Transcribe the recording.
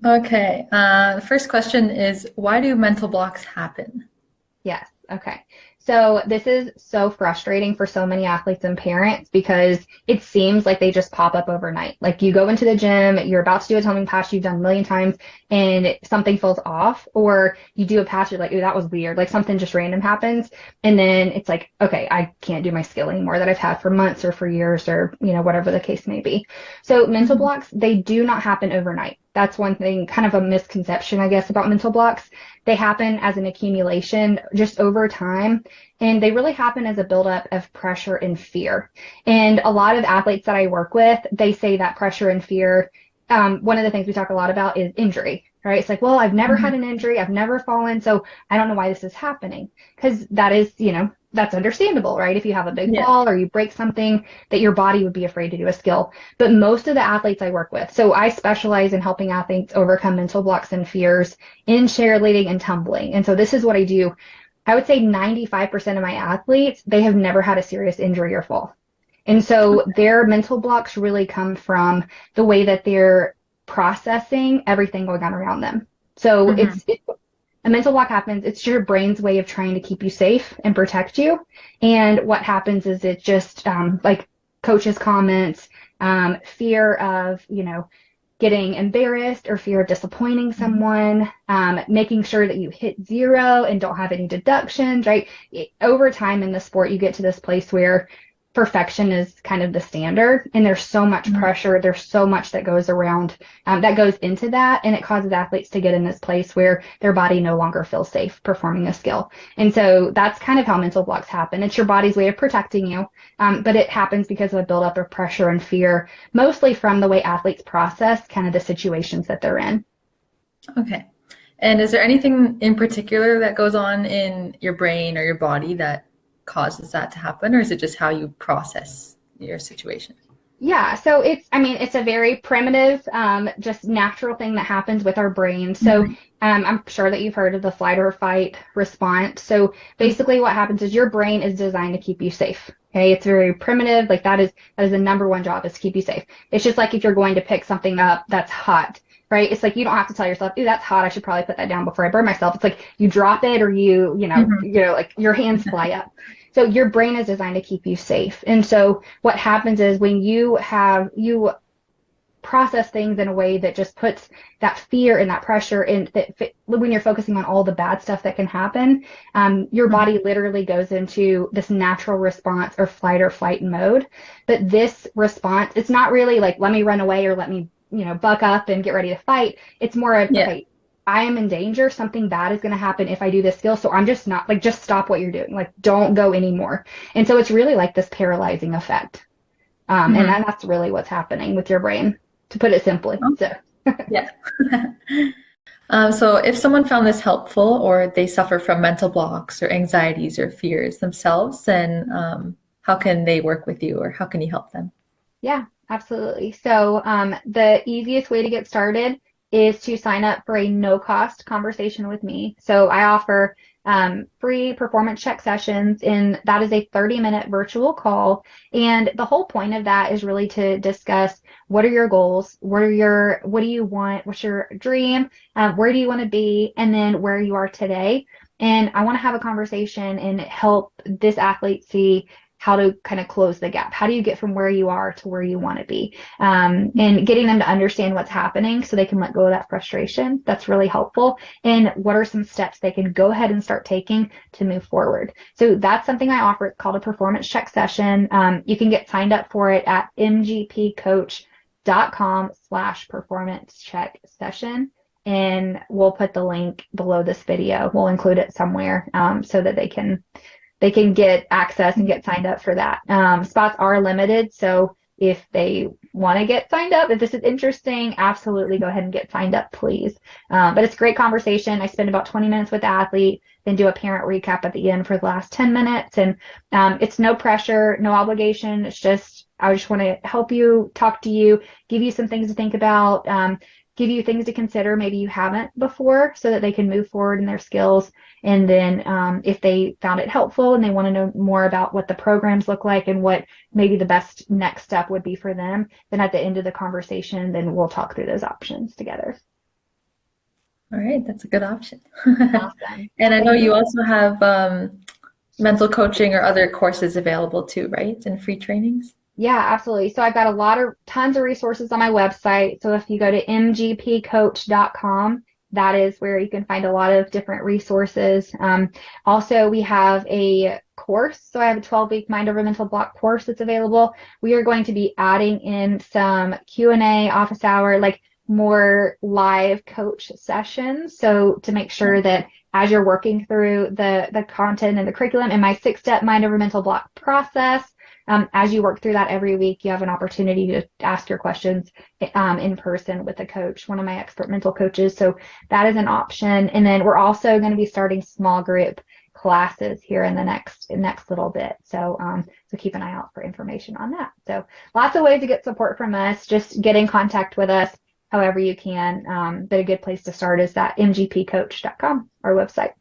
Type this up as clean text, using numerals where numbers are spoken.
Okay. The first question is, why do mental blocks happen? Yes. Okay. So this is so frustrating for so many athletes and parents because it seems like they just pop up overnight. Like you go into the gym, you're about to do a toning pass you've done a million times and something falls off, or you do a pass, you're like, oh, that was weird. Like something just random happens. And then it's like, okay, I can't do my skill anymore that I've had for months or for years or, whatever the case may be. So mental Mhm. blocks, they do not happen overnight. That's one thing, kind of a misconception, I guess, about mental blocks. They happen as an accumulation just over time, and they really happen as a buildup of pressure and fear. And a lot of athletes that I work with, they say that pressure and fear, one of the things we talk a lot about is injury, right? It's like, well, I've never had Mhm. an injury, I've never fallen, so I don't know why this is happening. Because that is, that's understandable, right? If you have a big Yeah. fall or you break something, that your body would be afraid to do a skill. But most of the athletes I work with, so I specialize in helping athletes overcome mental blocks and fears in cheerleading and tumbling. And so this is what I do. I would say 95% of my athletes, they have never had a serious injury or fall. And so their mental blocks really come from the way that they're processing everything going on around them. So Mhm. it's a mental block happens, it's your brain's way of trying to keep you safe and protect you. And what happens is it just like coaches' comments, fear of, getting embarrassed or fear of disappointing someone, making sure that you hit zero and don't have any deductions, right? Over time in the sport, you get to this place where perfection is kind of the standard, and there's so much Mhm. pressure, there's so much that goes around, that goes into that, and it causes athletes to get in this place where their body no longer feels safe performing a skill. And so that's kind of how mental blocks happen. It's your body's way of protecting you, but it happens because of a buildup of pressure and fear, mostly from the way athletes process kind of the situations that they're in. Okay. And is there anything in particular that goes on in your brain or your body that causes that to happen, or is it just how you process your situation? Yeah, so I mean, it's a very primitive, just natural thing that happens with our brain. So Mhm. I'm sure that you've heard of the flight or fight response. So basically, what happens is your brain is designed to keep you safe. Okay, it's very primitive. Like that is the number one job is to keep you safe. It's just like if you're going to pick something up that's hot, right? It's like you don't have to tell yourself, "Ooh, that's hot. I should probably put that down before I burn myself." It's like you drop it or Mhm. like your hands fly up. So your brain is designed to keep you safe. And so what happens is when you process things in a way that just puts that fear and that pressure in that when you're focusing on all the bad stuff that can happen, your Mhm. body literally goes into this natural response or flight or flight mode. But this response, it's not really like let me run away or let me buck up and get ready to fight. It's more of Yeah. okay, I am in danger, something bad is going to happen if I do this skill, so I'm just not like just stop what you're doing, like don't go anymore. And so it's really like this paralyzing effect, and Mhm. that's really what's happening with your brain, to put it simply. So, Okay. Yeah. So if someone found this helpful or they suffer from mental blocks or anxieties or fears themselves, then how can they work with you or how can you help them? yeah, absolutely. So, the easiest way to get started is to sign up for a no cost conversation with me. So, I offer free performance check sessions, and that is a 30-minute virtual call. And the whole point of that is really to discuss what are your goals, what do you want, what's your dream, where do you want to be, and then where you are today. And I want to have a conversation and help this athlete see how to kind of close the gap. How do you get from where you are to where you want to be? And getting them to understand what's happening so they can let go of that frustration. That's really helpful. And what are some steps they can go ahead and start taking to move forward? So that's something I offer. It's called a performance check session. You can get signed up for it at mgpcoach.com/performance check session. And we'll put the link below this video. We'll include it somewhere so that they can get access and get signed up for that. Spots are limited, so if they want to get signed up, if this is interesting, absolutely go ahead and get signed up, please. But it's a great conversation. I spend about 20 minutes with the athlete, then do a parent recap at the end for the last 10 minutes. And it's no pressure, no obligation. It's just, I just want to help you, talk to you, give you some things to think about, give you things to consider maybe you haven't before so that they can move forward in their skills. And then if they found it helpful and they want to know more about what the programs look like and what maybe the best next step would be for them, then at the end of the conversation, then we'll talk through those options together. All right, that's a good option. Awesome. And Well, I know thank you. you also have mental coaching or other courses available too, right? And free trainings. Yeah, absolutely. So I've got tons of resources on my website. So if you go to mgpcoach.com, that is where you can find a lot of different resources. Also, we have a course. So I have a 12-week Mind Over Mental Block course that's available. We are going to be adding in some Q&A, office hour, like more live coach sessions. So to make sure that as you're working through the content and the curriculum in my 6-step Mind Over Mental Block process, as you work through that every week, you have an opportunity to ask your questions in person with a coach, one of my expert mental coaches. So that is an option. And then we're also going to be starting small group classes here in the next little bit. So so keep an eye out for information on that. So lots of ways to get support from us. Just get in contact with us however you can. But a good place to start is that mgpcoach.com, our website.